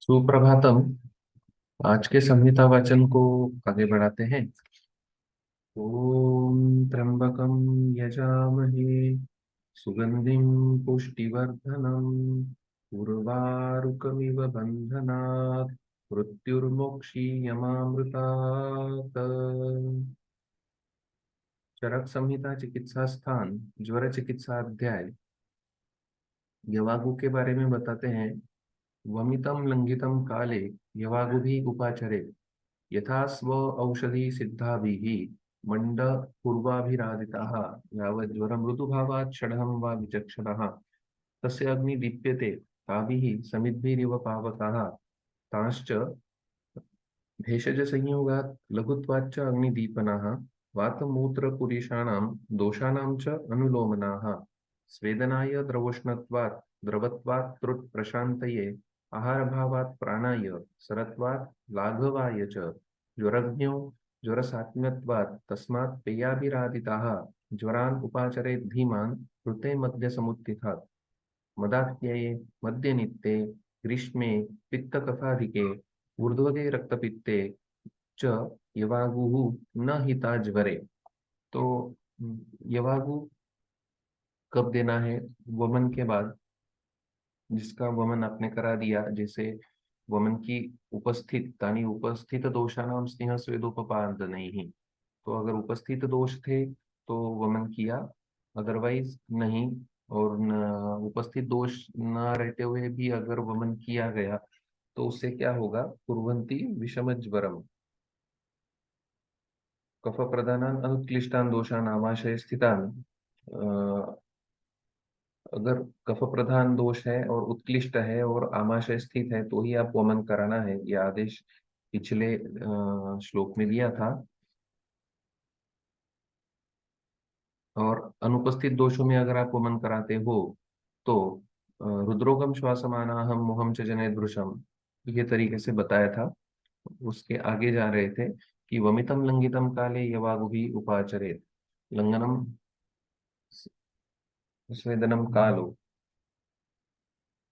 सुप्रभातम। आज के संहिता वाचन को आगे बढ़ाते हैं। ओम त्र्यंबकम यजामहे सुगंधिं पुष्टिवर्धनम उर्वारुकमिव बंधनात् मृत्युर्मोक्षीयमामृतात्। चरक संहिता चिकित्सा स्थान ज्वर चिकित्सा अध्याय यवागु के बारे में बताते हैं। वमितम लंघितम काले यवागुभि उपाचरे यथा स्व औषधि सिद्धाभिः मंड पूर्वाभिरादिताः यावज्ज्वर मृदुभावात् षडहं वा विचक्षणः तस्य अग्नि दीप्यते ताभिः समिद्भिरिव पावकाः तांश्च भेषज संयोगात् लघुत्वाच्च अग्निदीपनाः वातमूत्रपुरीषाणां दोषाणां च अनुलोमनाः स्वेदनाय द्रवोष्णत्वात् द्रवत्वात् त्रुट् प्रशान्तये आहारभावात् प्राणाय सरत्वात् लाघवाय च ज्वरज्ञो ज्वरसात्म्यत्वात् तस्मात् पेयाभिरादिताः ज्वरान् उपाचरेत् धीमान् ऋते मध्यसमुत्थितात् मदाख्ये मध्यनित्ये ग्रीष्मे पित्तकफाधिके ऊर्ध्वगे रक्तपित्ते च यवागुः न हिता ज्वरे। तो यवागु कब देना है? वमन के बाद। जिसका वमन आपने करा दिया, जैसे वमन की उपस्थित तानी उपस्थित दोषानाम स्नेह स्वेदोपपादनैः। तो अगर उपस्थित दोष थे तो वमन किया, अदरवाइज नहीं। और न, उपस्थित दोष न रहते हुए भी अगर वमन किया गया तो उससे क्या होगा? कुर्वन्ति विषम ज्वरम कफ प्रधानान अनुत्क्लिष्टान दोषान आमाशय स्थितान। अगर कफ प्रधान दोष है और उत्कृष्ट है और आमाशय स्थित है तो ही आप वमन कराना है। यह आदेश पिछले श्लोक में दिया था। और अनुपस्थित दोषों में अगर आप वमन कराते हो तो रुद्रोगम श्वासमानाहम मोहम च जनेदृशम, ये तरीके से बताया था। उसके आगे जा रहे थे कि वमितम लंघितम काले यवागुभी उपाचरेत। लंघनम स्वेदनम कालो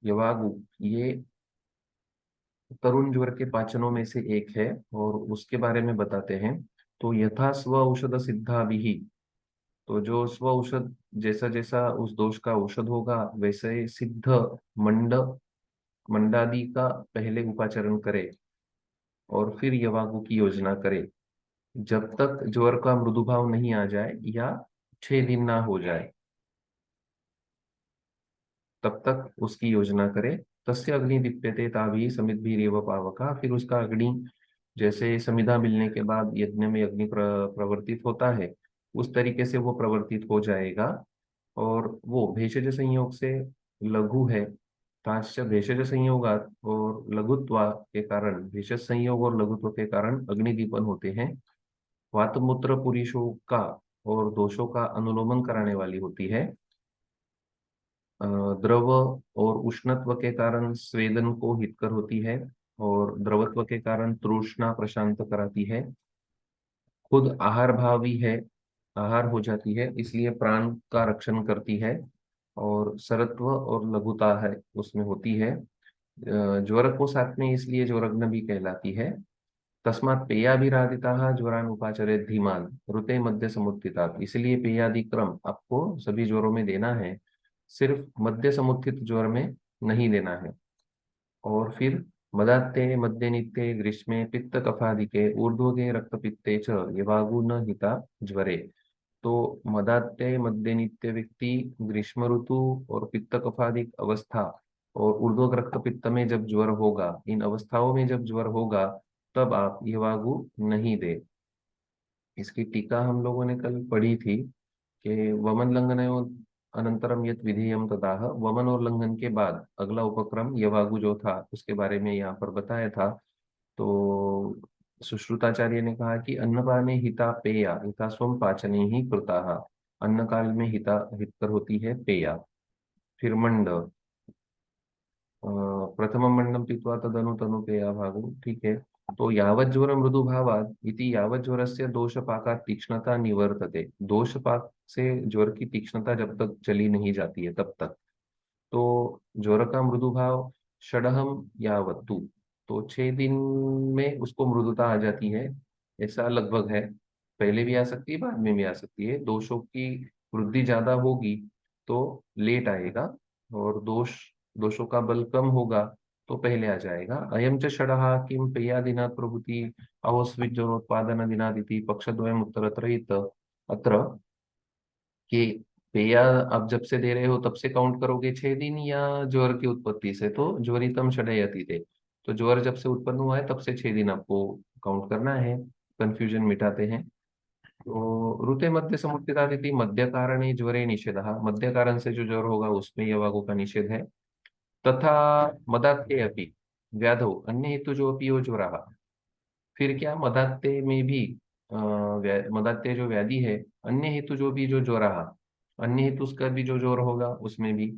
यवागु, ये तरुण ज्वर के पाचनों में से एक है और उसके बारे में बताते हैं। तो यथा स्व औषध सिद्धा भी, तो जो स्व औषध जैसा जैसा उस दोष का औषध होगा वैसे सिद्ध मंड मंडादि का पहले उपाचरण करे और फिर यवागु की योजना करे। जब तक ज्वर का मृदुभाव नहीं आ जाए या 6 दिन ना हो जाए तब तक उसकी योजना करे। तस्य अग्नि दीप्यते ताभि समिद्भिरेव पावका, फिर उसका अग्नि जैसे समिधा मिलने के बाद यज्ञ में अग्नि प्रवर्तित होता है उस तरीके से वो प्रवर्तित हो जाएगा। और वो भेषज संयोग से लघु है। ताश्च भेषज संयोगात, और लघुत्व के कारण, भेषज संयोग और लघुत्व के कारण अग्निदीपन होते हैं। वातमूत्र पुरुषों का और दोषों का अनुलोमन कराने वाली होती है। अ, द्रव और उष्णत्व के कारण स्वेदन को हितकर होती है और द्रवत्व के कारण तृष्णा प्रशांत कराती है। खुद आहार भावी है, आहार हो जाती है इसलिए प्राण का रक्षण करती है। और सरत्व और लघुता है उसमें होती है। ज्वर को साथ में इसलिए ज्वरग्न भी कहलाती है। तस्मात् पेयाभिरादिताः ज्वरान उपाचरे धीमान ऋते मध्य समुत्थितात्, इसलिए पेयादि क्रम आपको सभी ज्वरों में देना है, सिर्फ मध्य समुत्थित ज्वर में नहीं देना है। और फिर मदान्ते मध्यनित्ये ग्रीष्मे पित्त कफादिके ऊर्ध्वगे रक्तपित्ते च यवागु न हिता ज्वरे। तो मदान्ते मध्यनित्य व्यक्ति ग्रीष्म ऋतु और पित्त कफादिक अवस्था और ऊर्ध्व रक्तपित्त में जब ज्वर होगा, इन अवस्थाओं में जब ज्वर होगा तब आप यवागु नहीं दे। इसकी टीका हम लोगों ने कल पढ़ी थी कि वमन लंघन अनंतरम यत विधेयम तदाह, वमन और लंघन के बाद अगला उपक्रम यवागु जो था उसके बारे में यहाँ पर बताया था। तो सुश्रुताचार्य ने कहा कि अन्नपाने हिता पेया हिता स्वम पाचने ही कृता। अन्न काल में हिता हितकर होती है पेया। फिर मंड, प्रथम मंडम पीत्वा तदनु तनु पेया भागु, ठीक है। तो यावत् ज्वर मृदु भावात् इति यावत् ज्वरस्य दोषपाकात् तीक्ष्णता निवर्तते, दोषपाक से ज्वर की तीक्ष्णता जब तक चली नहीं जाती है तब तक। तो ज्वर का मृदु भाव षडहम यावत्तु, तो 6 दिन में उसको मृदुता आ जाती है, ऐसा लगभग है। पहले भी आ सकती है, बाद में भी आ सकती है। दोषों की वृद्धि ज्यादा होगी तो लेट आएगा, और दोषों का बल कम होगा तो पहले आ जाएगा। अयम च षडः किम पेयादिनात् प्रभृति अहोस्विज्जोत्पादन दिनादिति पक्षद्वयम् उत्तरत्र इत। अत्र कि पेया आप जब से दे रहे हो तब से काउंट करोगे 6 दिन, या ज्वर की उत्पत्ति से, तो ज्वरितम षडयति थे, तो ज्वर जब से उत्पन्न हुआ है तब से 6 दिन आपको काउंट करना है। कंफ्यूजन मिटाते हैं। तो ऋते मध्य समुत्थितादिति मध्य कारणे ज्वरे निषेधः, मध्य कारण से जो ज्वर होगा उसमें यवागु का निषेध है। तथा मदात्ते अपि व्याधो अन्य हेतु जो अपि यो ज्वरः, फिर क्या मदात्ते में भी मदात्ते जो व्याधि है, अन्य हेतु जो भी जो ज्वर रहा, अन्य हेतु उसका भी जो ज्वर होगा उसमें भी।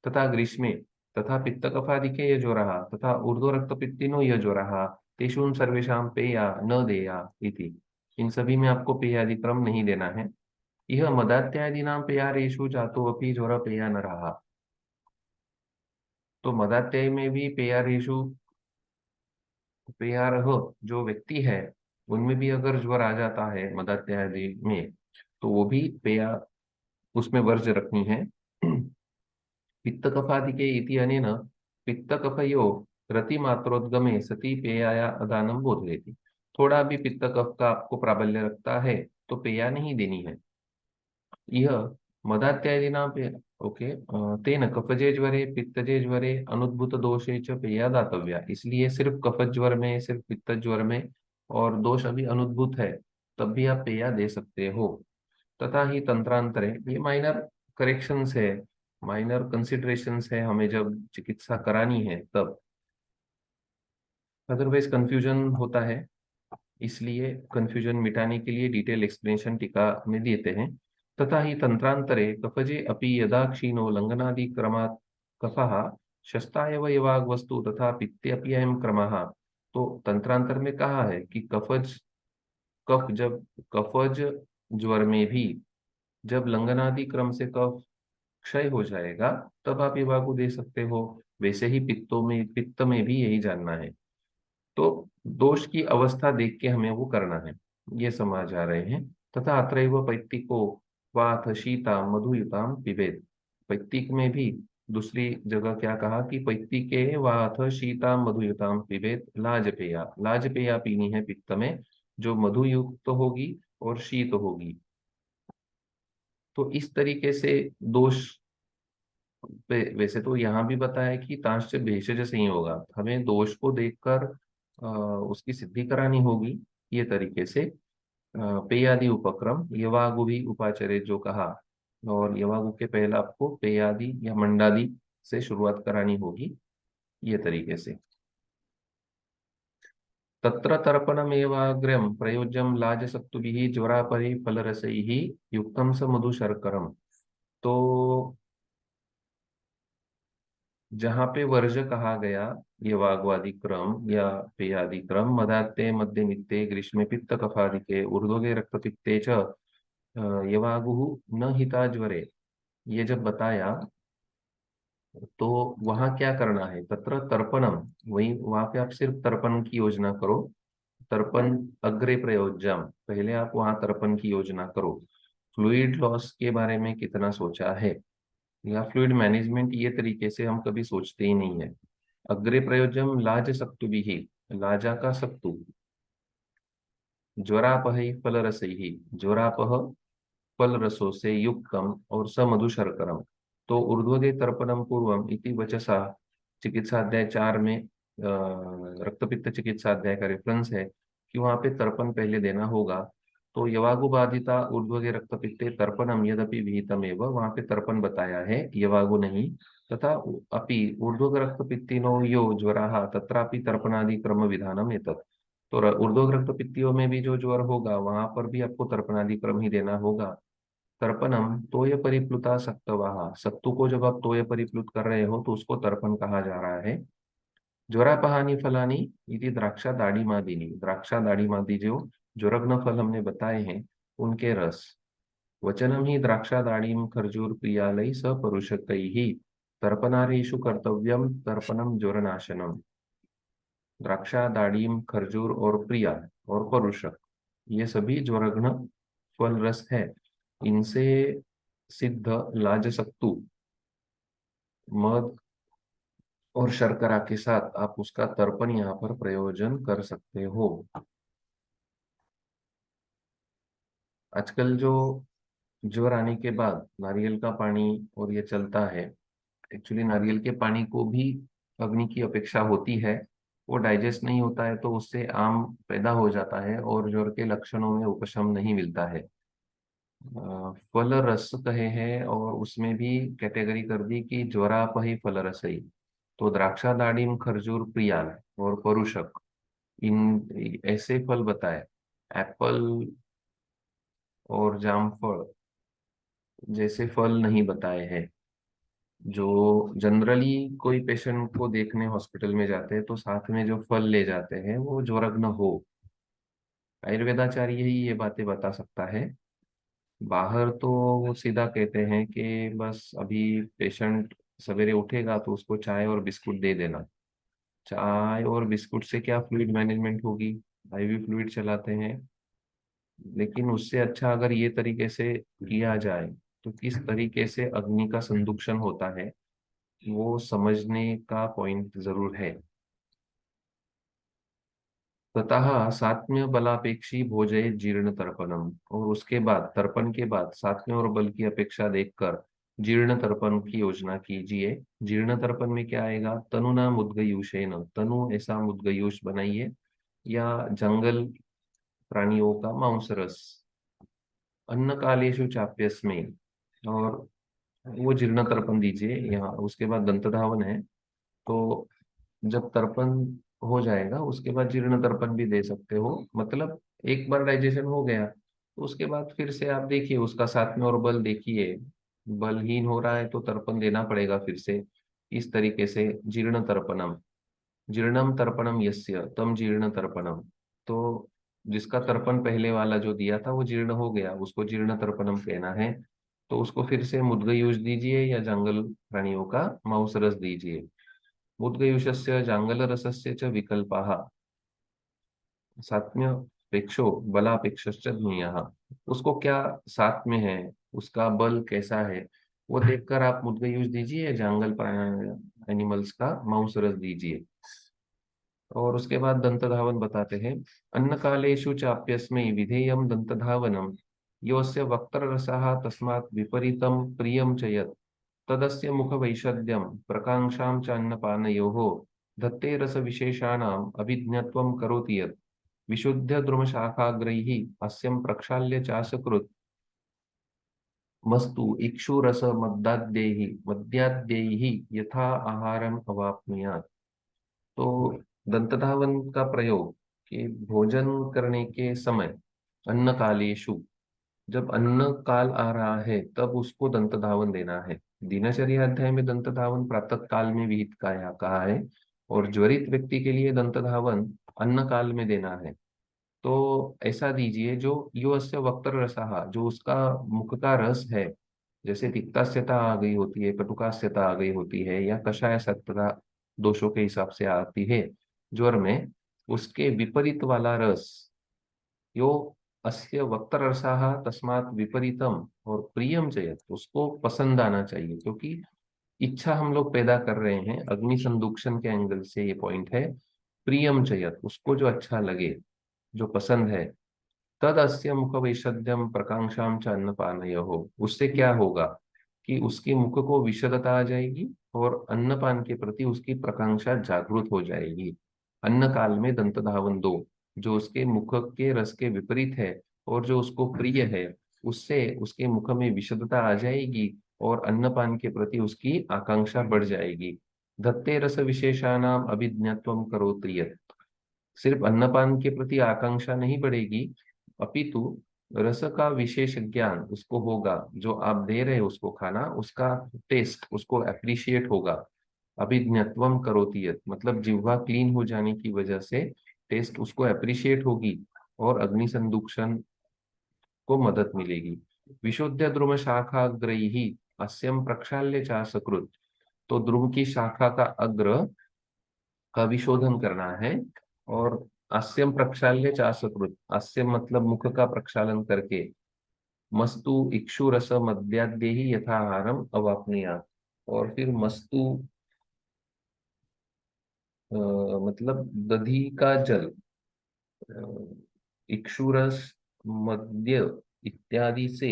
तथा ग्रीष्मे तथा पित्त कफादिके ये ज्वर रहा, तथा ऊर्ध्व रक्त पित्तिनो यह ज्वर रहा, तेषु सर्वेषां पेया न देया इति। इन सभी में आपको पेयादि क्रम नहीं देना है। यह मदात्यादीनां पेयारेषु जातो अपि ज्वर पेया न रहा, तो मदात्य में भी पेयारेषु पेयारह जो व्यक्ति है उनमें भी अगर ज्वर आ जाता है मदात्यादि में, तो वो भी पेया उसमें वर्ज्य रखनी है। पित्त कफादिके इति अनेन पित्त कफयो रति मात्रोद्गमे सति पेयाया अदानम बोधयति। थोड़ा भी पित्त कफ का आपको प्राबल्य रखता है तो पेया नहीं देनी है। यह मदात्यादिना पे ओके तेन कफजे ज्वरे पित्तजे ज्वरे अनुद्भूत दोषे च पेया दातव्या, इसलिए सिर्फ कफज ज्वर में, सिर्फ पित्त ज्वर में और दोष अभी अनुद्भूत है तब भी आप पेया दे सकते हो। तथा ही तंत्रांतरे, ये माइनर करेक्शंस है, माइनर कंसिडरेशंस है हमें जब चिकित्सा करानी है तब, अदरवाइज कंफ्यूजन होता है। इसलिए कंफ्यूजन मिटाने के लिए डिटेल एक्सप्लेनेशन टीका में देते हैं। तथा ही तंत्रांतरे कफजे अपि यदा क्षीणो लंघनादि क्रमात् कफः शस्ता एव यवाग वस्तु तथा पित्ते अपि अयम क्रमः। तो तंत्रांतर में कहा है कि कफज ज्वर में भी जब लंघनादि क्रम से कफ क्षय हो जाएगा तब आप इवागु दे सकते हो। वैसे ही पित्त में भी यही जानना है। तो दोष की अवस्था देख के हमें वो करना है, ये समझ आ रहे हैं। तथा अत्रैव पैत्तिको वाथ शीता मधुयुताम पिबेद, पैत्तिक में भी दूसरी जगह क्या कहा कि पैत्तिके वाथ शीता मधुयुताम पिबेद लाजपेया, लाजपेया पीनी है पित्त में जो मधुयुक्त तो होगी और शीत होगी। तो इस तरीके से दोष वैसे तो यहाँ भी बताया कि तांश्च भेषज से ही होगा, हमें दोष को देखकर उसकी सिद्धि करानी होगी। ये तरीके से पेयादि उपक्रम यवागु भी उपाचर्य जो कहा, और यवागु के पहले आपको पेयादि या मंडादि से शुरुआत करानी होगी, ये तरीके से। तत्र तर्पणमेवाग्र्यं प्रयोज्यं लाजसक्तुभिः ज्वरापरि फलरसैः युक्तं स मधुशर्करम्। तो जहाँ पे वर्ज कहा गया, ये वाग्वादी क्रम या पेयादि क्रम मदाते मध्य नित्य ग्रीष्मे पित्त कफादिके ऊर्ध्वगे रक्त पित्ते च यवागुः न हिता ज्वरे, ये जब बताया तो वहां क्या करना है, तत्र तर्पणम, वही वहां पे आप सिर्फ तर्पण की योजना करो। तर्पण अग्रे प्रयोज्यम, पहले आप वहां तर्पण की योजना करो। फ्लूइड लॉस के बारे में कितना सोचा है, या फ्लूइड मैनेजमेंट, ये तरीके से हम कभी सोचते ही नहीं है। अग्रे प्रयोज्यम लाज सक्तु भी, लाजा का सक्तु, ज्वरापह फल रस ही, ज्वरापह फल रसों से युक्तम और स मधु शर्करम। तो ऊर्ध्वगे तर्पणम पूर्वम इति वचसा, चिकित्सा अध्याय 4 में रक्तपित्त चिकित्सा अध्याय का रेफरेंस है कि वहां पे तर्पण पहले देना होगा। तो यवागु बाधिता ऊर्ध्वगे रक्तपित्ते तर्पणम यदपि विहितम एवं, वहां पे तर्पण बताया है, यवागु नहीं। तथा अपि ऊर्ध्वग रक्तपित्तिनो यो ज्वराः तत्रापि तर्पणादि क्रम विधानम एतत्। तो ऊर्ध्वग रक्तपित्तियों में भी जो ज्वर होगा वहां पर भी आपको तर्पणादि क्रम ही देना होगा। तर्पणम तोय परिप्लुता सक्तवाहा, सत्तू को जब आप तोय परिप्लुत कर रहे हो तो उसको तर्पण कहा जा रहा है। ज्वरापहानि फलानि इति द्राक्षा दाढ़ीमादिनी, द्राक्षा दाढ़ीमादी जो ज्वरग्न फल हमने बताए हैं उनके रस। वचनम ही द्राक्षा दाढ़ीम खर्जूर प्रियालय सपरुषकैः तर्पणारेषु कर्तव्यम तर्पणम ज्वरनाशनम। द्राक्षा, दाडिम, खरजूर और प्रिया और परुषक, ये सभी ज्वरघ्न फल रस है। इनसे सिद्ध लाजसक्तु, मध और शर्करा के साथ आप उसका तर्पण यहाँ पर प्रयोजन कर सकते हो। आजकल जो ज्वर आने के बाद नारियल का पानी और ये चलता है, एक्चुअली नारियल के पानी को भी अग्नि की अपेक्षा होती है। वो डाइजेस्ट नहीं होता है तो उससे आम पैदा हो जाता है और ज्वर के लक्षणों में उपशम नहीं मिलता है। फल रस कहे हैं और उसमें भी कैटेगरी कर दी कि ज्वरापहि फल रसई। तो द्राक्षा, दाडिम, खरजूर, प्रियाल और परुषक, इन ऐसे फल बताए। एप्पल और जामफल जैसे फल नहीं बताए हैं। जो जनरली कोई पेशेंट को देखने हॉस्पिटल में जाते हैं तो साथ में जो फल ले जाते हैं वो ज्वरग्न हो। आयुर्वेदाचार्य ही ये बातें बता सकता है। बाहर तो वो सीधा कहते हैं कि बस अभी पेशेंट सवेरे उठेगा तो उसको चाय और बिस्कुट दे देना। चाय और बिस्कुट से क्या फ्लूइड मैनेजमेंट होगी, आईवी फ्लूइड चलाते हैं। लेकिन उससे अच्छा अगर ये तरीके से किया जाए तो किस तरीके से अग्नि का संदूषण होता है वो समझने का पॉइंट जरूर है। ततः सात्म्य बलापेक्षी भोजय जीर्ण तर्पणम, और उसके बाद तर्पण के बाद सात्म्य और बल की अपेक्षा देखकर जीर्ण तर्पण की योजना कीजिए। जीर्ण तर्पण में क्या आएगा, तनुना मुद्गयूषेन, तनु ऐसा मुद्गयूष बनाइए, या जंगल प्राणियों का मांस रस, अन्न कालेषु चाप्यस्मे, और वो जीर्ण तर्पण दीजिए। यहाँ उसके बाद दंत धावन है, तो जब तर्पण हो जाएगा उसके बाद जीर्ण तर्पण भी दे सकते हो। मतलब एक बार डाइजेशन हो गया तो उसके बाद फिर से आप देखिए उसका साथ में और बल देखिए। बलहीन हो रहा है तो तर्पण देना पड़ेगा फिर से। इस तरीके से जीर्ण तर्पणम, जीर्णम तर्पणम यस्य तम जीर्ण तर्पणम। तो जिसका तर्पण पहले वाला जो दिया था वो जीर्ण हो गया, उसको जीर्ण तर्पणम कहना है। तो उसको फिर से मुद्गयूष दीजिए या जंगल प्राणियों का मांस रस दीजिए। मुद्गयूषस्य जांगलरसस्य च विकल्पाः सात्म्यपेक्षो बलापेक्षश्च ज्ञेयः। उसको क्या साथ में है, उसका बल कैसा है, वो देखकर आप मुद्गयूष दीजिए, जांगल एनिमल्स का मांस रस दीजिए। और उसके बाद दंत धावन बताते हैं। अन्न कालेषु चाप्यस्मै विधेयम दंत धावनम, योस्य वक्त्र रसः तस्मात् विपरीतम प्रियम च यत् तदस्य मुख वैषद्यम प्रकांक्षां च अन्नपानयोः धत्ते रस विशेषाणाम् अभिज्ञत्वं करोति यत् विशुद्ध द्रुम शाखाग्रैः अस्यं प्रक्षाल्य चासकृत् मस्तु इक्षुरस मद्याद्यैः यथा आहारम अवाप्नुयात्। तो दंतधावन का प्रयोग कि भोजन करने के समय अन्न कालेषु, जब अन्न काल आ रहा है तब उसको दंत धावन देना है। दिनचर्या अध्याय में दंत धावन प्रातः काल में विहित कहा है, और ज्वरित व्यक्ति के लिए दंत धावन अन्न काल में देना है। तो ऐसा दीजिए जो यो अस्य वक्त्र रसः, जो उसका मुख का रस है। जैसे तिक्तास्यता आ गई होती है, कटुकास्यता आ गई होती है, या कषाय सत्ता दोषों के हिसाब से आती है ज्वर में, उसके विपरीत वाला रस, यो अस्य वक्त्र रसः तस्मात् विपरीतम और प्रियम चयत, उसको पसंद आना चाहिए। क्योंकि इच्छा हम लोग पैदा कर रहे हैं अग्नि संदूषण के एंगल से, ये पॉइंट है। प्रियम चयत, उसको जो अच्छा लगे, जो पसंद है। तद अस्य मुख वैशद्यम प्रकांक्षाम च अन्नपानयोः, उससे क्या होगा कि उसके मुख को विशदता आ जाएगी और अन्नपान के प्रति उसकी प्रकांक्षा जागृत हो जाएगी। अन्न काल में दंत धावन दो, जो उसके मुख के रस के विपरीत है और जो उसको प्रिय है, उससे उसके मुख में विशदता आ जाएगी और अन्नपान के प्रति उसकी आकांक्षा बढ़ जाएगी। धत्ते रस विशेषाणाम अभिज्ञत्वम करोति यत्, सिर्फ अन्नपान के प्रति आकांक्षा नहीं बढ़ेगी, अपितु रस का विशेष ज्ञान उसको होगा। जो आप दे रहे हो उसको खाना, उसका टेस्ट उसको अप्रिशिएट होगा। अभिज्ञत्वम करोति यत्, मतलब जिह्वा क्लीन हो जाने की वजह से टेस्ट उसको अप्रिशिएट होगी और अग्नि संदूषण को मदद मिलेगी। विशुद्ध द्रुम शाखा ग्रही अस्यम प्रक्षाल्य चासकृत, तो द्रुम की शाखा का अग्र का विशोधन करना है। और आस्यम प्रक्षाल्य च आसकृत, आस्यम मतलब मुख का प्रक्षालन करके, मस्तु इक्षु रस मद्याद्य ही यथाहारम अवाप्नुयात्। और फिर मस्तु मतलब दधी का जल, इक्षुरस, मद्य इत्यादि से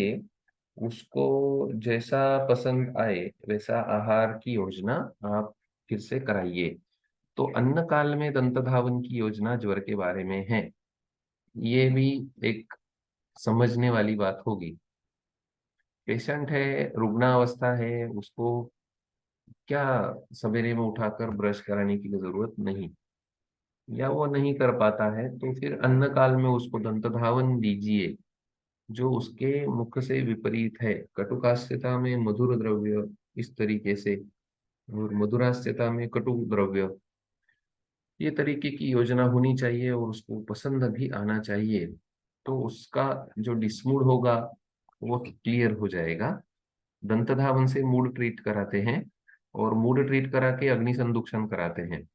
उसको जैसा पसंद आए वैसा आहार की योजना आप फिर से कराइए। तो अन्न काल में दंत धावन की योजना ज्वर के बारे में है। ये भी एक समझने वाली बात होगी। पेशेंट है, रुग्णावस्था है, उसको क्या सवेरे में उठाकर ब्रश कराने की जरूरत नहीं, या वो नहीं कर पाता है, तो फिर अन्न काल में उसको दंत धावन दीजिए जो उसके मुख से विपरीत है। कटुकास्यता में मधुर द्रव्य, इस तरीके से, और मधुरास्यता में कटु द्रव्य, ये तरीके की योजना होनी चाहिए और उसको पसंद भी आना चाहिए। तो उसका जो डिसमूड होगा वो क्लियर हो जाएगा। दंत धावन से मूड ट्रीट कराते हैं, और मूड ट्रीट करा के अग्नि संदूषण कराते हैं।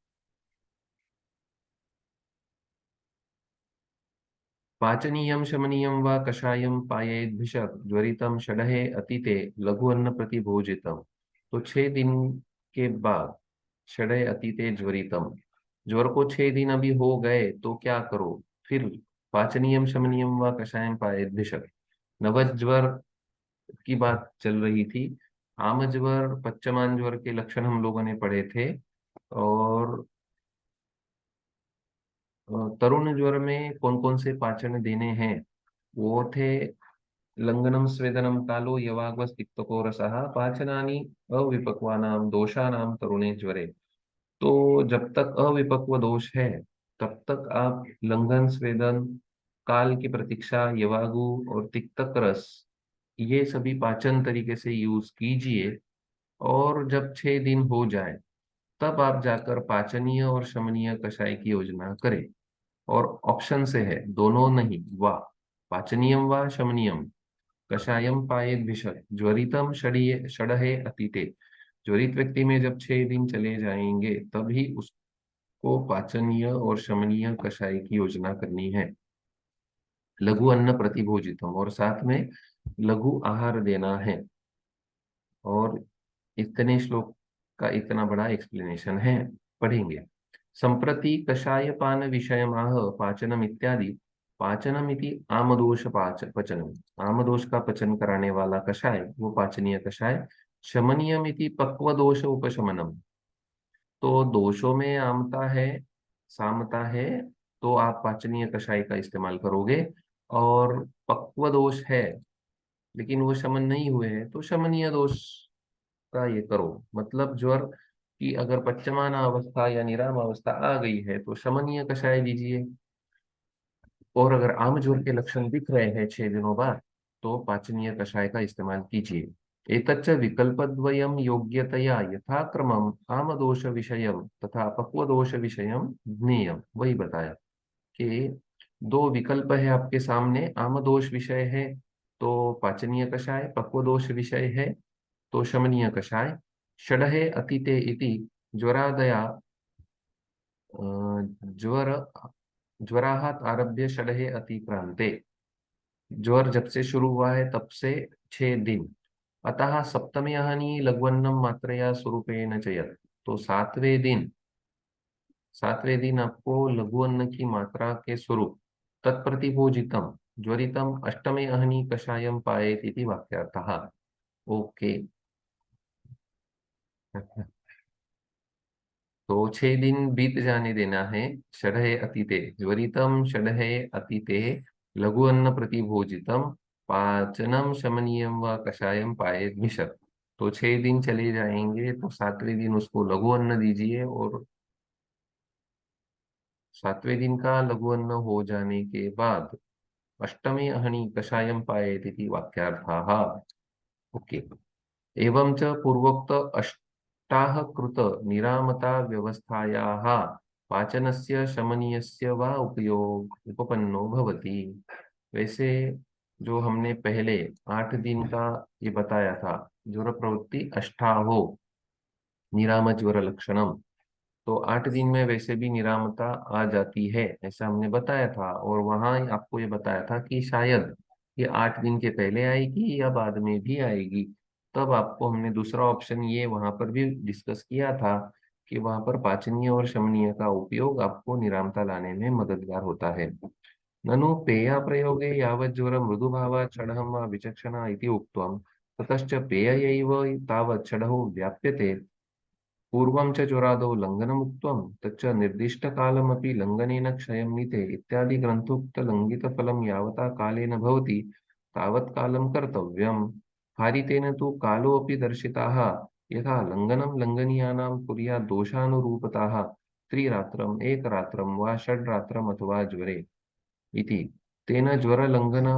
पाचनीयम शमनीयम व कषायम पायेद भिषक ज्वरितम षडहे अतीते लघु अन्न प्रतिभोजितम। तो 6 दिन के बाद, षडहे अतीते ज्वरितम, ज्वर को 6 दिन अभी हो गए तो क्या करो? फिर पाचनीयम शमनीयम व कषायम पायेद भिषक, नवज ज्वर की बात चल रही थी। आम ज्वर, पच्चमान ज्वर के लक्षण हम लोगों ने पढ़े थे। और तरुण ज्वर में कौन कौन से पाचन देने हैं, वो थे लंघनम स्वेदनम कालो यवाग्वस्तिक्तको रसः पाचनानि अविपक्वानां दोषानां तरुणे ज्वरे। तो जब तक अविपक्व दोष है तब तक आप लंघन, स्वेदन, काल की प्रतीक्षा, यवागु और तिक्तक रस, ये सभी पाचन तरीके से यूज कीजिए। और जब 6 दिन हो जाए तब आप जाकर पाचनीय और शमनीय कषाय की योजना करें। और ऑप्शन से है, दोनों नहीं, वा, पाचनीयम वा शमनीयम कषायम पायेद भिषक ज्वरितम षडीय षडहे अतीते। ज्वरित व्यक्ति में जब 6 दिन चले जाएंगे तभी उसको पाचनीय और शमनीय कषाय की योजना करनी है। लघु अन्न प्रतिभोजितम, और साथ में लघु आहार देना है। और इतने श्लोक का इतना बड़ा एक्सप्लेनेशन है, पढ़ेंगे। संप्रति कषाय पान विषय आह पाचनम इत्यादि। पाचनम इति आमदोष पचनम, आमदोष का पचन कराने वाला कषाय वो पाचनीय कषाय। शमनीयम इति पक्व दोष उपशमनम, तो दोषों में आमता है, सामता है, तो आप पाचनीय कषाय का इस्तेमाल करोगे। और पक्व दोष है लेकिन वो शमन नहीं हुए हैं तो शमनीय दोष का ये करो। मतलब ज्वर की अगर पच्चमान अवस्था या निराम अवस्था आ गई है तो शमनीय कषाय दीजिए। और अगर आम ज्वर के लक्षण दिख रहे हैं 6 दिनों बाद तो पाचनीय कषाय का इस्तेमाल कीजिए। एतच्च विकल्पद्वयं योग्यतया यथाक्रमम् आमदोष विषयम तथा पक्वदोष विषयम ज्ञेयम, वही बताया कि 2 विकल्प है आपके सामने। आमदोष विषय है तो पाचनीय कषाय, पक्वदोष विषय है तो शमनीय कषाय। षडहे अतीते इति ज्वरादया ज्वर ज्वराहात आरभ्य षडहे अतिक्रांते, ज्वर जब से शुरू हुआ है तब से 6 दिन। अतः सप्तमे अहनि लघुवन्नम मात्रया स्वरूपेण चयत, तो 7वें दिन आपको लघु अन्न की मात्रा के स्वरूप तत्प्रतिभोजितम ज्वरितम अष्टमे अहनि कषायम पायेत इति वाक्यार्थः। ओके। तो 6 दिन बीत जाने देना है। षडहे अतीते ज्वरितम, षडहे अतीते लघु अन्न प्रतिभोजितम, पाचनम शमनीयम व कषायम पायेत मिश्र। तो 6 दिन चले जाएंगे तो 7वें दिन उसको लघु अन्न दीजिए। और 7वें दिन का लघु अन्न हो जाने के बाद अष्टमे अहनि कषायम पायेत इति वाक्यार्थः। ओके। एवं च पूर्वोक्त अष्टाः कृत निरामता व्यवस्थायाः पाचनस्य शमनीयस्य वा उपयोग उपपन्नो भवति। वैसे जो हमने पहले 8 दिन का ये बताया था, ज्वर प्रवृत्ति अष्टाहो निराम ज्वर लक्षणम, तो 8 दिन में वैसे भी निरामता आ जाती है, ऐसा हमने बताया था। और वहां आपको ये बताया था कि शायद ये 8 दिन के पहले आएगी या बाद में भी आएगी। तब आपको हमने दूसरा ऑप्शन ये वहां पर भी डिस्कस किया था कि वहां पर पाचनीय और शमनीय का उपयोग आपको निरामता लाने में मददगार होता है। ननु पेया प्रयोगे यावत् ज्वर मृदुभाव क्षणः वा विचक्षणा इति उक्त्वं ततश्च पेययैव तावत् क्षणो व्याप्यते पूर्वं च ज्वरादौ लङ्घनमुक्त्वं तच्च निर्दिष्टकालमपि लङ्घनेन क्षयं नीते इत्यादि ग्रन्थोक्तलङ्घितफलं यावता कालेन भवति तावत् कालं कर्तव्यम्। हारितेन तु कालोऽपि दर्शिताः यथा लङ्घनं लङ्घनीयानां कुर्यात् दोषानुरूपताः त्रिरात्रम् एकरात्रं वा षड्रात्रम् अथवा ज्वरे इति। तेन ज्वरलङ्घन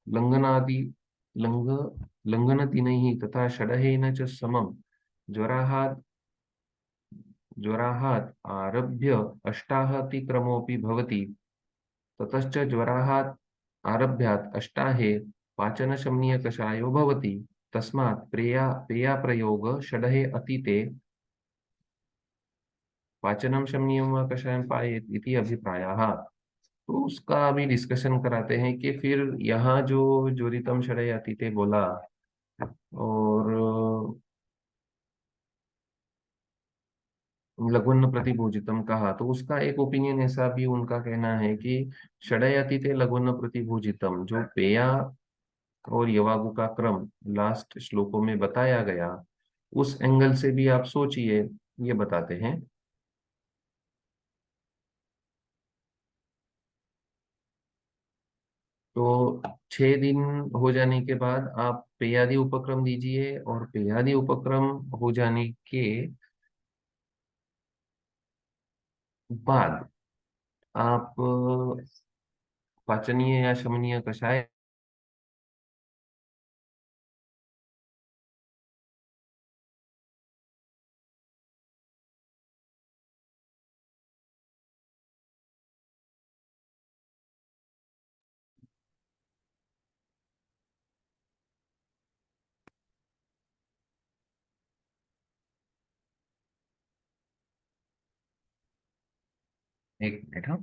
लङ्घनादि लङ्घ लङ्घनदिनैः तथा षडहेन च समं ज्वराः ज्वरात् आरभ्य अष्टाहतिक्रमोऽपि भवति। ततश्च ज्वरात् आरभ्यात् अष्टाहे पाचनशमनीयकषायो भवति। तस्मात् पेयाप्रयोग षडहे अतीते पाचनम शमनीयम व कषायम पायेत इति अभिप्रायः। तो उसका अभी डिस्कशन कराते हैं कि फिर यहाँ जो ज्वरितम षडहे अतीते बोला और लघुन्न प्रतिभूजितम कहा, तो उसका एक ओपिनियन ऐसा भी उनका कहना है कि षडयतिते लघुन्न प्रतिभूजितम जो पेया और यवागु का क्रम लास्ट श्लोकों में बताया गया, उस एंगल से भी आप सोचिए। ये बताते हैं तो 6 दिन हो जाने के बाद आप पेयादि उपक्रम दीजिए और पेयादि उपक्रम हो जाने के बाद आप पाचनीय या शमनीय कषाय एक मिनट हाँ।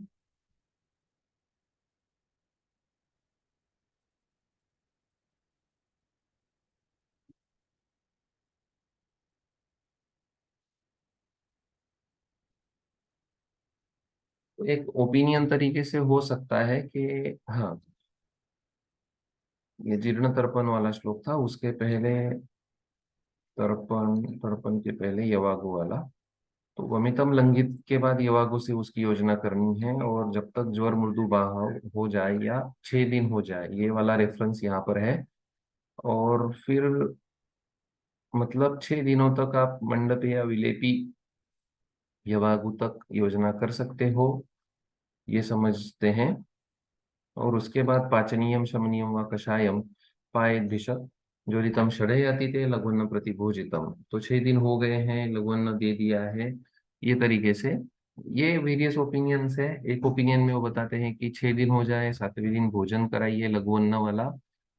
तो एक ओपिनियन तरीके से हो सकता है कि हाँ, ये जीर्ण तर्पण वाला श्लोक था, उसके पहले तर्पण, तर्पण के पहले यवागु वाला। तो वमितम लंघित के बाद यवागु से उसकी योजना करनी है, और जब तक ज्वर मृदु बाह हो जाए या 6 दिन हो जाए, ये वाला रेफरेंस यहाँ पर है। और फिर मतलब 6 दिनों तक आप मंडप या विलेपी यवागु तक योजना कर सकते हो, ये समझते हैं। और उसके बाद पाचनीयम शमनीयम व कषायम पायेत भिषक ज्वरितम षडयति ते लघुन्न प्रतिभोजितम। तो 6 दिन हो गए हैं, लघुन्न दे दिया है, ये तरीके से। ये वेरियस ओपिनियंस है। एक ओपिनियन में वो बताते हैं कि 6 दिन हो जाए, 7वें दिन भोजन कराइए लघु अन्न वाला,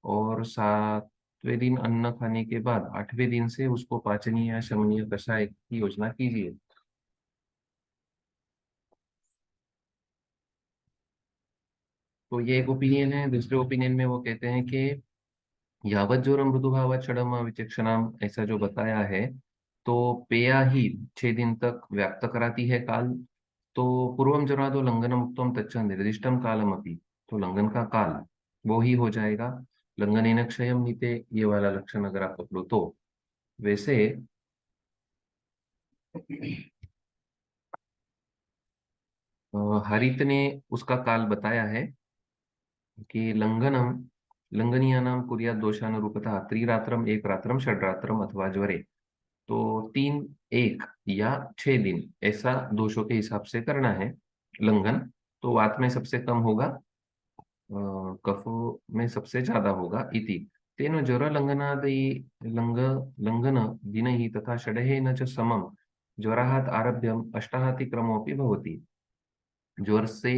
और 7वें दिन अन्न खाने के बाद 8वें दिन से उसको पाचनीय या शमनीय कषाय की योजना कीजिए। तो ये एक ओपिनियन है। दूसरे ओपिनियन में वो कहते हैं कि यावत जो मृदुभाव क्षणम विचक्षणाम, ऐसा जो बताया है, तो पेया ही 6 दिन तक व्याप्त कराती है काल। तो पूर्वम जरादो लंघनम उत्तम तच्च निर्दिष्टम कालम अपि, तो लंघन का काल वो ही हो जाएगा। लंघनेन क्षयम नीते, ये वाला लक्षण अगर आप पकड़ो तो। वैसे हरित ने उसका काल बताया है कि लंघनम लंघनीयानाम कुर्यात् दोषानुरूपतः त्रिरात्रम एक रात्रम षड्रात्रम अथवा ज्वरे। तो 3, 1 या 6 दिन, ऐसा दोषों के हिसाब से करना है लंघन। तो वात में सबसे कम होगा, कफों में सबसे ज्यादा होगा। इति तेन ज्वर लंघनादि लंघ लंघन दिनैः तथा षडहेन च समं ज्वरात् आरभ्य अष्टाहतिक्रमोऽपि भवति। ज्वर से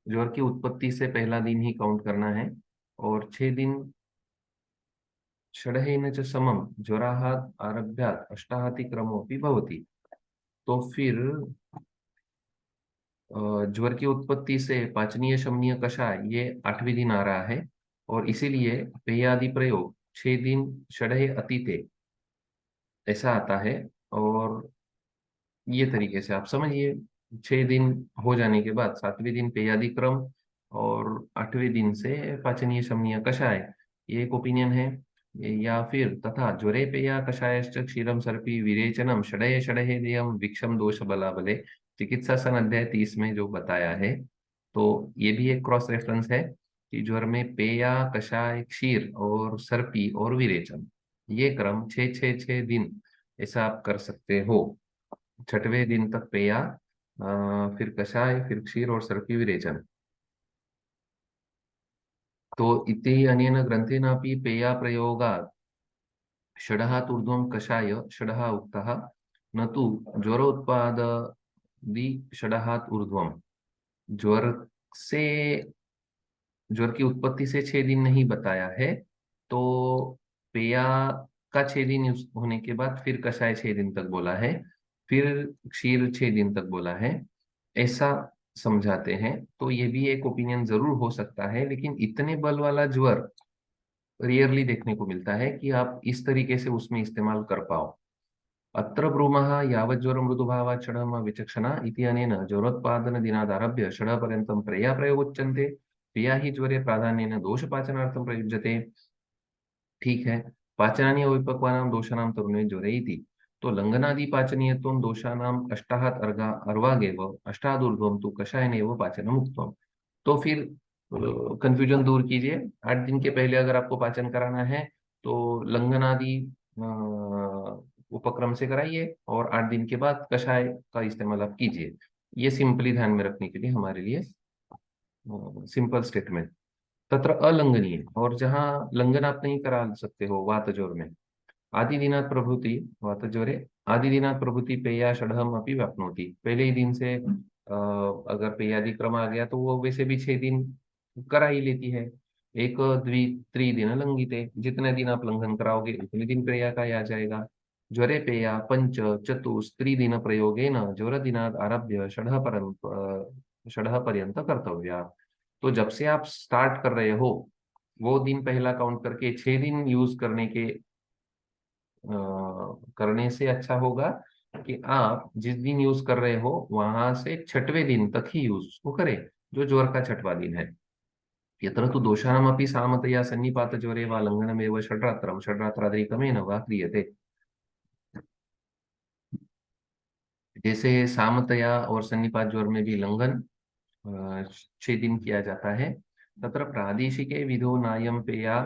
ज्वर की उत्पत्ति से पहला दिन ही काउंट करना है, और 6 दिन षडहेन च समं ज्वरात् आरभ्यात् अष्टाहतिक्रमोऽपि भवति। तो फिर ज्वर की उत्पत्ति से पाचनीय शमनीय कषाय ये 8वें दिन आ रहा है, और इसीलिए पेयादि प्रयोग 6 दिन षडहे अतीते ऐसा आता है। और ये तरीके से आप समझिए, 6 दिन हो जाने के बाद 7वें दिन पेयादि क्रम, और 8वें दिन से पाचनीय शमनीय कषाय, ये एक ओपिनियन है। या फिर तथा ज्वरे पेया कषायश्च क्षीरम सर्पी विरेचनम षडये षडये देयम विक्षम दोष बलाबले, चिकित्सा सन अध्याय 30 में जो बताया है। तो ये भी एक क्रॉस रेफरेंस है कि ज्वर में पेया कषाय क्षीर और सर्पी और विरेचन, ये क्रम 6 6 6 दिन ऐसा आप कर सकते हो। 6वें दिन तक पेया, फिर कषाय, फिर क्षीर और सर्पी विरेचन। तो इति अनेन ग्रंथेनापि पेया प्रयोगात् षडहात् ऊर्ध्वं कषाय षडः उक्तः, न तु ज्वरोत्पादि षडहात् ऊर्ध्वं। ज्वर से, ज्वर की उत्पत्ति से 6 दिन नहीं बताया है, तो पेया का 6 दिन होने के बाद फिर कषाय 6 दिन तक बोला है, फिर क्षीर 6 दिन तक बोला है, ऐसा समझाते हैं। तो ये भी एक ओपिनियन जरूर हो सकता है, लेकिन इतने बल वाला ज्वर रियरली देखने को मिलता है कि आप इस तरीके से उसमें इस्तेमाल कर पाओ। अत्र ब्रूमः यावज्ज्वरं मृदुभावात् षडः विचक्षणा इति अनेन ज्वरोत्पादनदिनादारभ्य षडपर्यन्तं प्रेया प्रयोगोच्यन्ते। प्रिया ही ज्वरे प्राधान्येन दोषपाचनार्थं प्रयुज्यते। ठीक है। पाचनानि अविपक्वानां दोषाणां तरुणे ज्वरे इति। तो लंघनादि पाचनीयत्वं दोषाणाम् अष्टाहात् अर्वागेव अष्टादूर्ध्वं तु कषायनेव पाचनम् उक्तम्। तो फिर कंफ्यूजन दूर कीजिए। 8 दिन के पहले अगर आपको पाचन कराना है तो लंघनादि उपक्रम से कराइए, और 8 दिन के बाद कषाय का इस्तेमाल आप कीजिए। ये सिंपली ध्यान में रखने के लिए हमारे लिए सिंपल स्टेटमेंट। तत्र अलंघनीय, और जहाँ लंघन आप नहीं करा सकते हो वात ज्वर में, आदिदिनात् प्रभृति वात ज्वरे आदिदिनात् प्रभृति पेया षडहम अपि व्याप्नोति। पहले ही दिन से अगर पेयादि क्रम आ गया तो वो वैसे भी 6 दिन करा ही लेती है। एक द्वि त्रिदिन लंघिते, जितने दिन आप लंघन कराओगे उतने दिन पेया का ही आ जाएगा। ज्वरे पेया पंच चतुस्त्रिदिन प्रयोगेन ज्वर दिनात् आरभ्य षडः पर्यंत कर्तव्या। तो जब से आप स्टार्ट कर रहे हो वो दिन पहला काउंट करके 6 दिन यूज करने से अच्छा होगा कि आप जिस दिन यूज कर रहे हो वहां से 6वें दिन तक ही यूज उसको करें, जो ज्वर का 6वां दिन है। यत्र तु दोषाणामपि सामतया सन्निपात ज्वरे वा लंघनमेव षड्रात्रं षड्रात्रादिकमेन वा क्रियते। जैसे सामतया और सन्निपात ज्वर में भी लंघन 6 दिन किया जाता है। तत्र प्रादेशिके विधो नायं पेया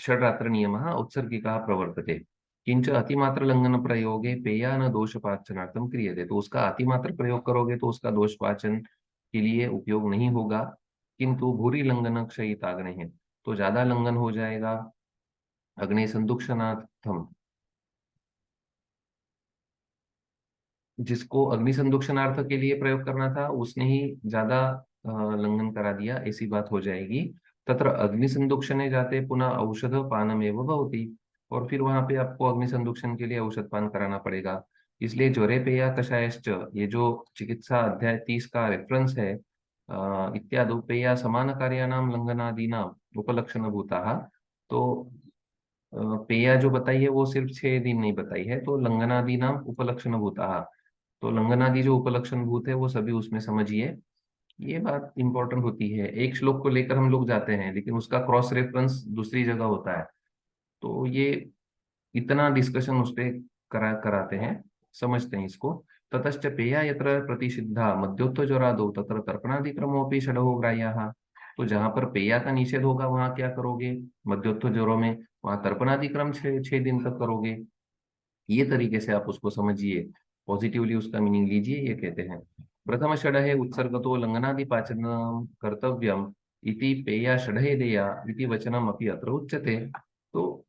षड्रात्र नियमः उत्सर्गिकः प्रवर्तते, किंच अतिमात्र लंघन प्रयोगे पेया न दोषपाचनार्थम क्रियते। तो उसका अतिमात्र प्रयोग करोगे तो उसका दोषपाचन के लिए उपयोग नहीं होगा। किंतु भूरि लंघन क्षयित आग्ने है, तो ज्यादा लंघन हो जाएगा अग्नि संदुक्षणार्थम। जिसको अग्नि संदुक्षणार्थ के लिए प्रयोग करना था उसने ही ज्यादा लंघन करा दिया, ऐसी बात हो जाएगी। तत्र अग्नि संदुक्षणे जाते पुनः औषध पानमेव भवति, और फिर वहां पे आपको अग्नि संदुक्षण के लिए औषध पान कराना पड़ेगा। इसलिए ज्वरे पेया कषायश्च, ये जो चिकित्सा अध्याय 30 का रेफरेंस है, इत्यादि पेया समान कार्याणाम लंघनादीनाम उपलक्षण भूता। तो पेया जो बताई है वो सिर्फ 6 दिन नहीं बताई है, तो लंघनादि नाम उपलक्षण भूता। तो लंघनादि जो उपलक्षण भूत है वो सभी उसमें समझिए। ये बात इंपॉर्टेंट होती है, एक श्लोक को लेकर हम लोग जाते हैं लेकिन उसका क्रॉस रेफरेंस दूसरी जगह होता है। तो ये इतना डिस्कशन उस पे कराते हैं, समझते हैं इसको। ततश्च पेया यत्र प्रतिषिद्धा मध्योत्थ ज्वरादो तत्र तर्पणादि क्रमोपि षडो ग्राह्याः। तो जहां पर पेया का निषेध होगा वहां क्या करोगे, मध्योत्थ ज्वरों में वहां तर्पणादि क्रम 6 दिन तक करोगे। ये तरीके से आप उसको समझिए, पॉजिटिवली उसका मीनिंग लीजिए। ये कहते हैं प्रथम षडहे उत्सर्गतो लंघनादि पाचन कर्तव्यम इति पेया षडहे देया इति वचनम अपि अत्र उच्यते। तो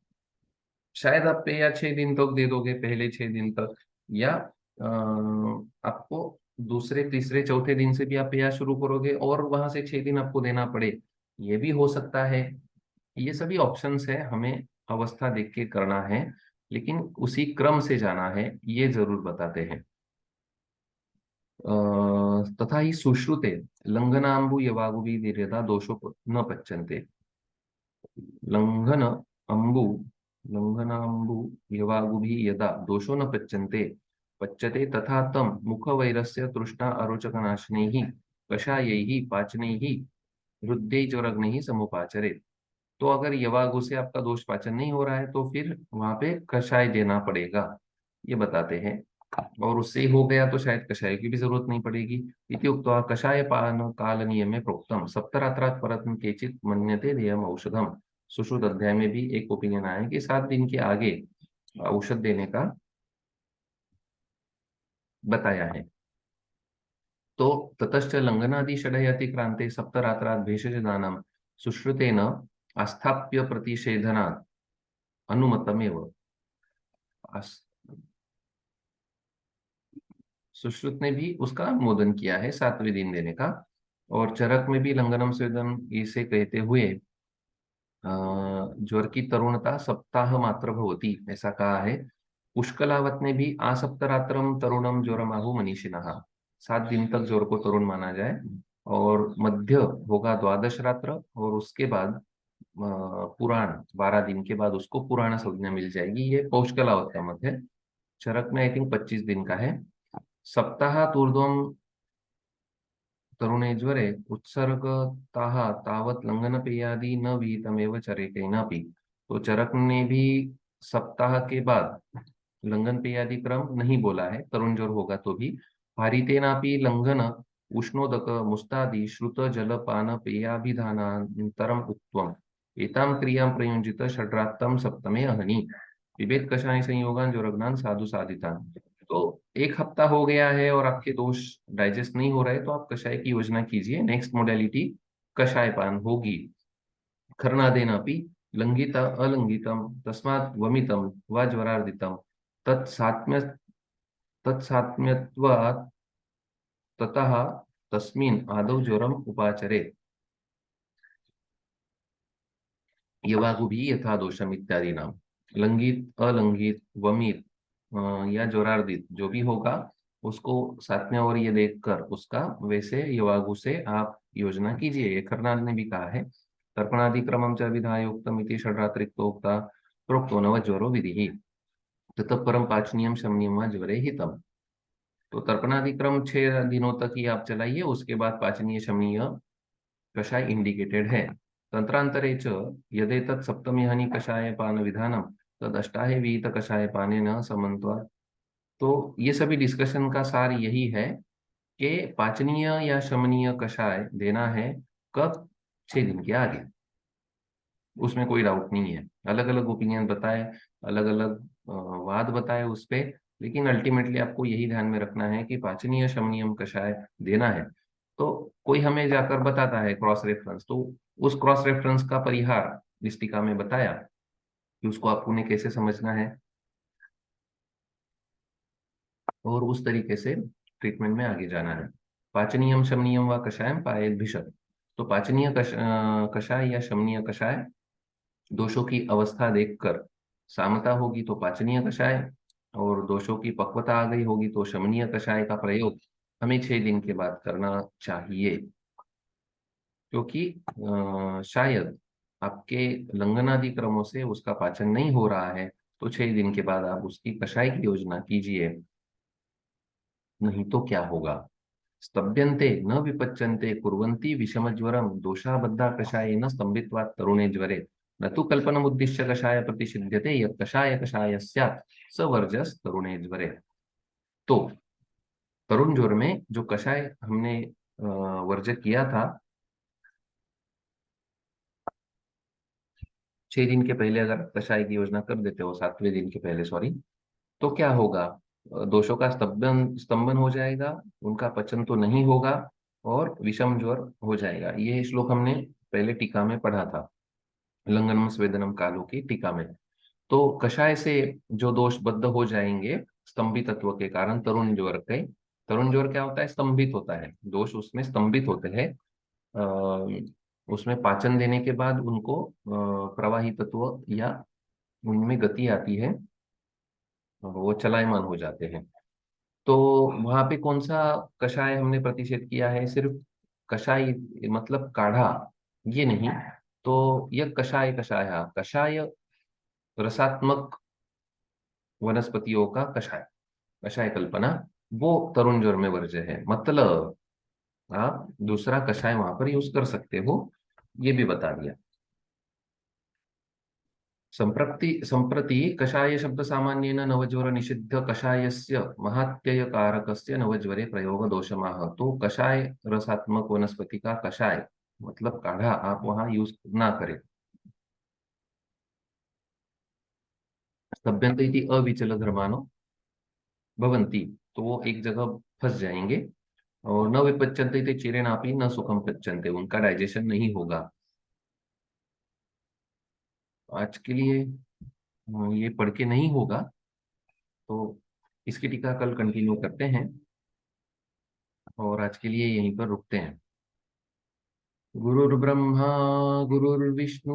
शायद आप पे या 6 दिन तक दे दोगे, पहले 6 दिन तक, या आपको दूसरे तीसरे चौथे दिन से भी आप पेया शुरू करोगे और वहां से 6 दिन आपको देना पड़े, ये भी हो सकता है। ये सभी ऑप्शंस है, हमें अवस्था देख के करना है, लेकिन उसी क्रम से जाना है, ये जरूर बताते हैं। तथा ही सुश्रुते लंघनाम्बु यवागुभी दीर्घता दोषो न पच्यन्ते। लंघन अंबु लंघनाम्बु यवागुभी यदा दोषो न पच्यन्ते पच्यते तथा तम मुखवैरस्य तृष्णा अरोचकनाशनैः कषायैः पाचनैः हृदयज्वरग्नैः समुपाचरे। तो अगर यवागु से आपका दोष पाचन नहीं हो रहा है तो फिर वहां पे कषाय देना पड़ेगा, ये बताते हैं। और उससे हो गया तो शायद कषाय की भी जरूरत नहीं पड़ेगी। इति उक्त्वा कषाय पान काल नियमे प्रोक्तम सप्तरात्रात् परत्म केचित मन्यते देयम औषधम। सुश्रुत अध्याय में भी एक ओपिनियन आया कि 7 दिन के आगे औषध देने का बताया है। तो ततश्च लंघनादि षडय अतिक्रांते सप्तरात्रात् भेषज दानम सुश्रुतेन आस्थाप्य प्रतिषेधनात् अनुमतमेव। सुश्रुत ने भी उसका अनुमोदन किया है 7वें दिन देने का। और चरक में भी लंघनम स्वेदम इसे कहते हुए ज्वर की तरुणता सप्ताह मात्र भवति ऐसा कहा है। पुष्कलावत ने भी आसप्तरात्रम तरुणम ज्वरमाहु मनीषिणः, 7 दिन तक ज्वर को तरुण माना जाए और मध्य होगा 12 रात्र और उसके बाद पुराण 12 दिन के बाद उसको पुराण संज्ञा मिल जाएगी। ये पौष्कलावत का मत है। चरक में आई थिंक 25 दिन का है। सप्ताह ऊर्ध्वं तरुणेज्वरे उत्सर्गताः तावत् लंघनपेयादि न विहितमेव चरकेनापि। तो चरक ने भी सप्ताह के बाद लंघन पेयादि क्रम नहीं बोला है, तरुण ज्वर होगा तो भी। हारितेनापि लंघन उष्णोदक मुस्तादि श्रुत जलपान पेयाभिधानान्तरम उत्तम एतां क्रियां प्रयुञ्जित षड्रात्तम सप्तमे अहनि पिबेत कषाय संयोगान ज्वरग्नान साधु साधितान। तो 1 हफ्ता हो गया है और आपके दोष डाइजेस्ट नहीं हो रहे तो आप कषाय की योजना कीजिए। नेक्स्ट मोडेलिटी कषाय पान होगी। खरनादेनापि लंघित अलंघितम तस्मात् वमितम व ज्वरार्दितम तत्सात्म्य तत्सात्म्यत्वात् ततः तस्मिन् आदौ ज्वरम उपाचरे यवागु भी यथा दोषम इत्यादि नाम। लंघित अलंघित वमित या ज्वरार्दित जो भी होगा उसको साथ में और ये देखकर उसका वैसे यवागु से आप योजना कीजिए। ये खरनाद ने भी कहा है। तर्पणादिक्रमम च विधायोक्तम इति षड्रात्रिक्तोक्ता प्रोक्तो नव ज्वरो विधि ततः परम पाचनीयम शमनीयम व ज्वरे हितम। तो तर्पणादिक्रम 6 दिनों तक ही आप चलाइए, उसके बाद पाचनीय शमनीय कषाय इंडिकेटेड है। तंत्रांतरे च यदेतत् सप्तमी हनि कषाय पान विधानम तद अष्टाहे वीत कषाय पाने न समन्वय। तो ये सभी डिस्कशन का सार यही है कि पाचनीय या शमनीय कषाय देना है कब, 6 दिन के आगे। उसमें कोई डाउट नहीं है। अलग अलग ओपिनियन बताए, अलग अलग वाद बताए उस पे, लेकिन अल्टीमेटली आपको यही ध्यान में रखना है कि पाचनीय शमनीयम कषाय देना है। तो कोई हमें जाकर बताता है क्रॉस रेफरेंस, तो उस क्रॉस रेफरेंस का परिहार इस टीका में बताया कि उसको आपको ने कैसे समझना है और उस तरीके से ट्रीटमेंट में आगे जाना है। पाचनीयम शमनीयम व कषायम पायेत भिषक। तो पाचनीय कषाय या शमनीय कषाय दोषों की अवस्था देखकर, सामता होगी तो पाचनीय कषाय और दोषों की पक्वता आ गई होगी तो शमनीय कषाय का प्रयोग हमें 6 दिन के बाद करना चाहिए। क्योंकि शायद आपके लंघनादि क्रमों से उसका पाचन नहीं हो रहा है तो 6 दिन के बाद आप उसकी कषाय की योजना कीजिए, नहीं तो क्या होगा। स्तभ्यन्ते न विपच्यन्ते कुर्वन्ति विषमज्वरम दोषाबद्धा कषायेन स्तंभित्वात् तरुणे ज्वरे न तु कल्पनमुद्दिश्य कषाय प्रतिषिध्यते यत् कषाय कषाय स्यात् स वर्जस तरुणे ज्वरे। तो तरुण ज्वर में जो कषाय हमने वर्जित किया था 6 दिन के पहले, अगर कषाय की योजना कर देते हो 7वें दिन के पहले, सॉरी, तो क्या होगा, दोषों का स्तंभन हो जाएगा, उनका पचन तो नहीं होगा और विषम ज्वर हो जाएगा। ये श्लोक हमने पहले टीका में पढ़ा था, लंघनम स्वेदनम कालो की टीका में। तो कषाय से जो दोष बद्ध हो जाएंगे स्तंभित तत्व के कारण तरुण ज्वर के। तरुण ज्वर क्या होता है, स्तंभित होता है, दोष उसमें स्तंभित होते हैं। उसमें पाचन देने के बाद उनको प्रवाही तत्व या उनमें गति आती है, वो चलायमान हो जाते हैं। तो वहां पे कौन सा कषाय हमने प्रतिषेध किया है? सिर्फ कषाय, मतलब काढ़ा, ये नहीं। तो यह कषाय कषाय, कषाय रसात्मक वनस्पतियों का कषाय, कषाय कल्पना, वो तरुण ज्वर में वर्ज्य है। मतलब आप दूसरा कषाय वहां पर यूज कर सकते हो, ये भी बता दिया। संप्रति कषाय शब्द सामान्येन नवज्वर निषिद्ध कषायस्य महात्ययकारकस्य नवज्वरे प्रयोग दोषमाह। तो कषाय रसात्मक वनस्पति का कषाय मतलब काढ़ा आप वहां यूज ना करें। स्तभ्यन्ते इति अविचल धर्माणो भवन्ति, तो वो एक जगह फंस जाएंगे। और न विपच्यन्ते इति चिरेणापि न सुखम पच्यन्ते, उनका डाइजेशन नहीं होगा। आज के लिए ये पढ़ के नहीं होगा, तो इसकी टीका कल कंटिन्यू करते हैं। और आज के लिए यहीं पर रुकते हैं। गुरुर्ब्रह्मा गुरुर्विष्णु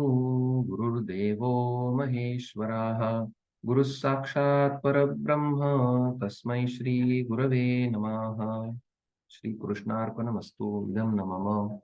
गुरुर्देवो महेश्वराः, गुरुः साक्षात् परब्रह्म तस्मै श्री गुरवे नमः। श्री कृष्णार्पणमस्तु। इदं न मम